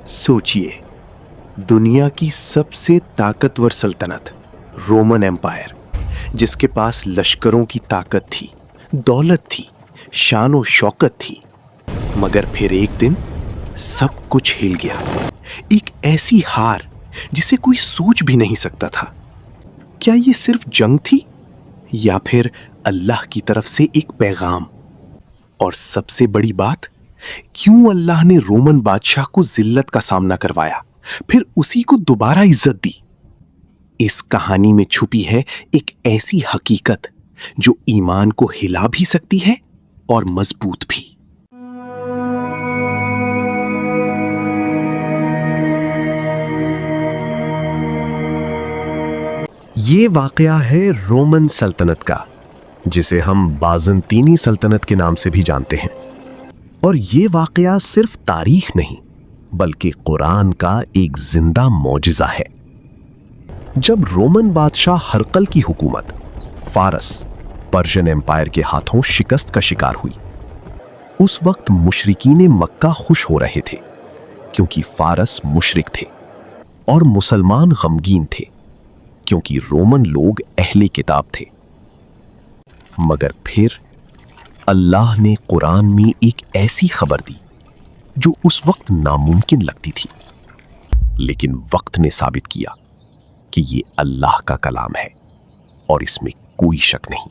सोचिए, दुनिया की सबसे ताकतवर सल्तनत रोमन एम्पायर, जिसके पास लश्करों की ताकत थी, दौलत थी, शान और शौकत थी, मगर फिर एक दिन सब कुछ हिल गया। एक ऐसी हार जिसे कोई सोच भी नहीं सकता था। क्या ये सिर्फ जंग थी या फिर अल्लाह की तरफ से एक पैगाम? और सबसे बड़ी बात, क्यों अल्लाह ने रोमन बादशाह को जिल्लत का सामना करवाया, फिर उसी को दोबारा इज्जत दी? इस कहानी में छुपी है एक ऐसी हकीकत जो ईमान को हिला भी सकती है और मजबूत भी। ये वाकया है रोमन सल्तनत का, जिसे हम बाज़ंतीनी सल्तनत के नाम से भी जानते हैं। और ये वाकया सिर्फ तारीख नहीं, बल्कि कुरान का एक जिंदा मौजिज़ा है। जब रोमन बादशाह हरकल की हुकूमत फारस पर्शियन एम्पायर के हाथों शिकस्त का शिकार हुई, उस वक्त मुशरिकीन मक्का खुश हो रहे थे, क्योंकि फारस मुशरिक थे और मुसलमान गमगीन थे, क्योंकि रोमन लोग अहले किताब थे। मगर फिर अल्लाह ने कुरान में एक ऐसी खबर दी जो उस वक्त नामुमकिन लगती थी, लेकिन वक्त ने साबित किया कि ये अल्लाह का कलाम है और इसमें कोई शक नहीं।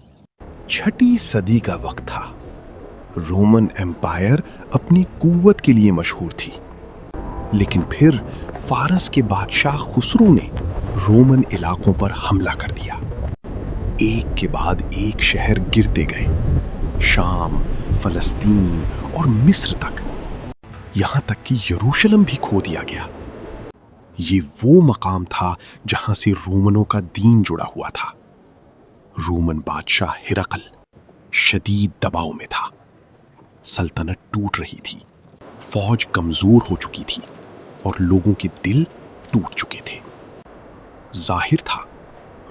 6वीं सदी का वक्त था। रोमन एम्पायर अपनी कुव्वत के लिए मशहूर थी, लेकिन फिर फारस के बादशाह खुसरो ने रोमन इलाकों पर हमला कर दिया। एक के बाद एक शहर गिरते गए, शाम, फलस्तीन और मिस्र तक, यहां तक कि यरूशलेम भी खो दिया गया। ये वो मकाम था जहां से रोमनों का दीन जुड़ा हुआ था। रोमन बादशाह हिरकल शदीद दबाव में था। सल्तनत टूट रही थी, फौज कमजोर हो चुकी थी और लोगों के दिल टूट चुके थे। जाहिर था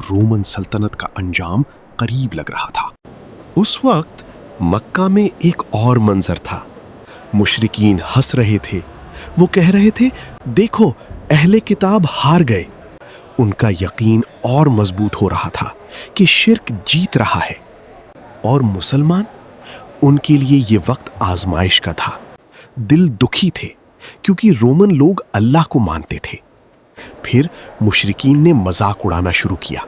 रोमन सल्तनत का अंजाम करीब लग रहा था। उस वक्त मक्का में एक और मंजर था। मुशरिकीन हंस रहे थे। वो कह रहे थे, देखो अहले किताब हार गए। उनका यकीन और मजबूत हो रहा था कि शिर्क जीत रहा है। और मुसलमान, उनके लिए ये वक्त आजमाइश का था। दिल दुखी थे क्योंकि रोमन लोग अल्लाह को मानते थे। फिर मुशरिकीन ने मजाक उड़ाना शुरू किया।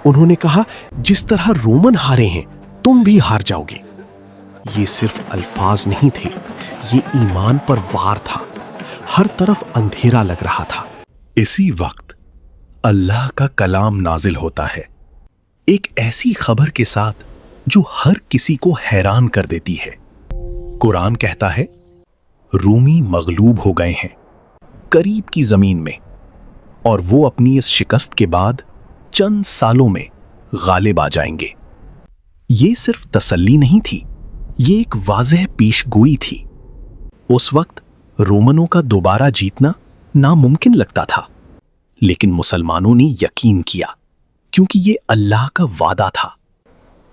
उन्होंने कहा, जिस तरह रोमन हारे हैं तुम भी हार जाओगे। ये सिर्फ अल्फाज नहीं थे, ये ईमान पर वार था। हर तरफ अंधेरा लग रहा था। इसी वक्त अल्लाह का कलाम नाजिल होता है, एक ऐसी खबर के साथ जो हर किसी को हैरान कर देती है। कुरान कहता है, रूमी मगलूब हो गए हैं करीब की जमीन में, और वो अपनी इस शिकस्त के बाद चंद सालों में गालिब आ जाएंगे। ये सिर्फ तसल्ली नहीं थी, ये एक वाज़ेह पेशगोई थी। उस वक्त रोमनों का दोबारा जीतना नामुमकिन लगता था, लेकिन मुसलमानों ने यकीन किया, क्योंकि ये अल्लाह का वादा था।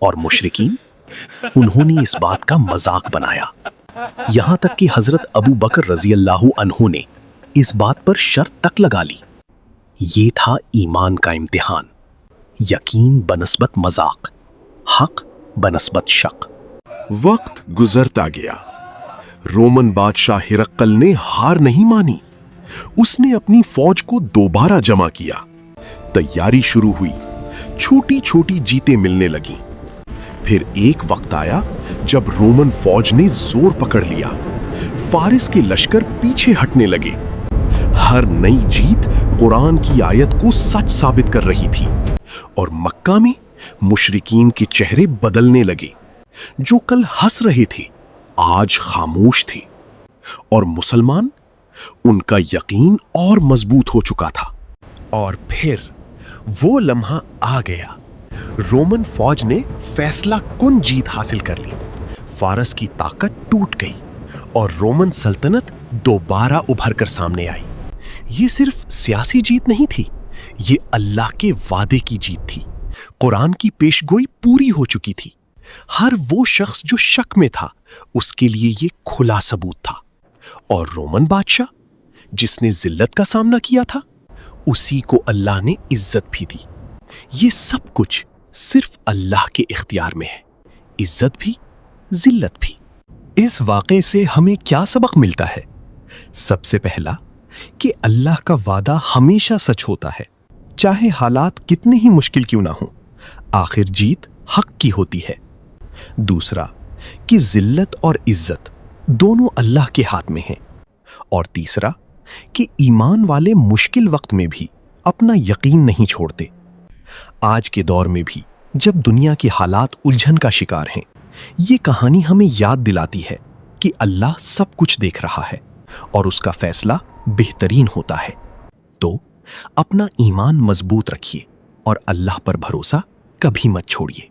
और मुशरिकीन, उन्होंने इस बात का मजाक बनाया। यहां तक कि हजरत अबू बकर रजी अल्लाहु अन्हु ने इस बात पर शर्त तक लगा ली। ये था ईमान का इम्तिहान, यकीन बनस्बत मजाक, हक बनस्बत शक। वक्त गुजरता गया। रोमन बादशाह हिरकल ने हार नहीं मानी। उसने अपनी फौज को दोबारा जमा किया। तैयारी शुरू हुई, छोटी छोटी जीतें मिलने लगीं। फिर एक वक्त आया जब रोमन फौज ने जोर पकड़ लिया। फारिस के लश्कर पीछे हटने लगे। हर नई जीत कुरान की आयत को सच साबित कर रही थी, और मक्का में मुशरिकीन के चेहरे बदलने लगे। जो कल हंस रहे थे आज खामोश थे, और मुसलमान, उनका यकीन और मजबूत हो चुका था। और फिर वो लम्हा आ गया। रोमन फौज ने फैसला कुन जीत हासिल कर ली। फारस की ताकत टूट गई और रोमन सल्तनत दोबारा उभर कर सामने आई। ये सिर्फ सियासी जीत नहीं थी, ये अल्लाह के वादे की जीत थी। कुरान की पेशगोई पूरी हो चुकी थी। हर वो शख्स जो शक में था, उसके लिए ये खुला सबूत था। और रोमन बादशाह, जिसने जिल्लत का सामना किया था, उसी को अल्लाह ने इज्जत भी दी। ये सब कुछ सिर्फ अल्लाह के इख्तियार में है, इज्जत भी, जिल्लत भी। इस वाक़े से हमें क्या सबक मिलता है? सबसे पहला कि अल्लाह का वादा हमेशा सच होता है, चाहे हालात कितने ही मुश्किल क्यों ना हो, आखिर जीत हक की होती है। दूसरा कि जिल्लत और इज्जत दोनों अल्लाह के हाथ में हैं। और तीसरा कि ईमान वाले मुश्किल वक्त में भी अपना यकीन नहीं छोड़ते। आज के दौर में भी जब दुनिया के हालात उलझन का शिकार हैं, ये कहानी हमें याद दिलाती है कि अल्लाह सब कुछ देख रहा है और उसका फैसला बेहतरीन होता है। तो अपना ईमान मजबूत रखिए और अल्लाह पर भरोसा कभी मत छोड़िए।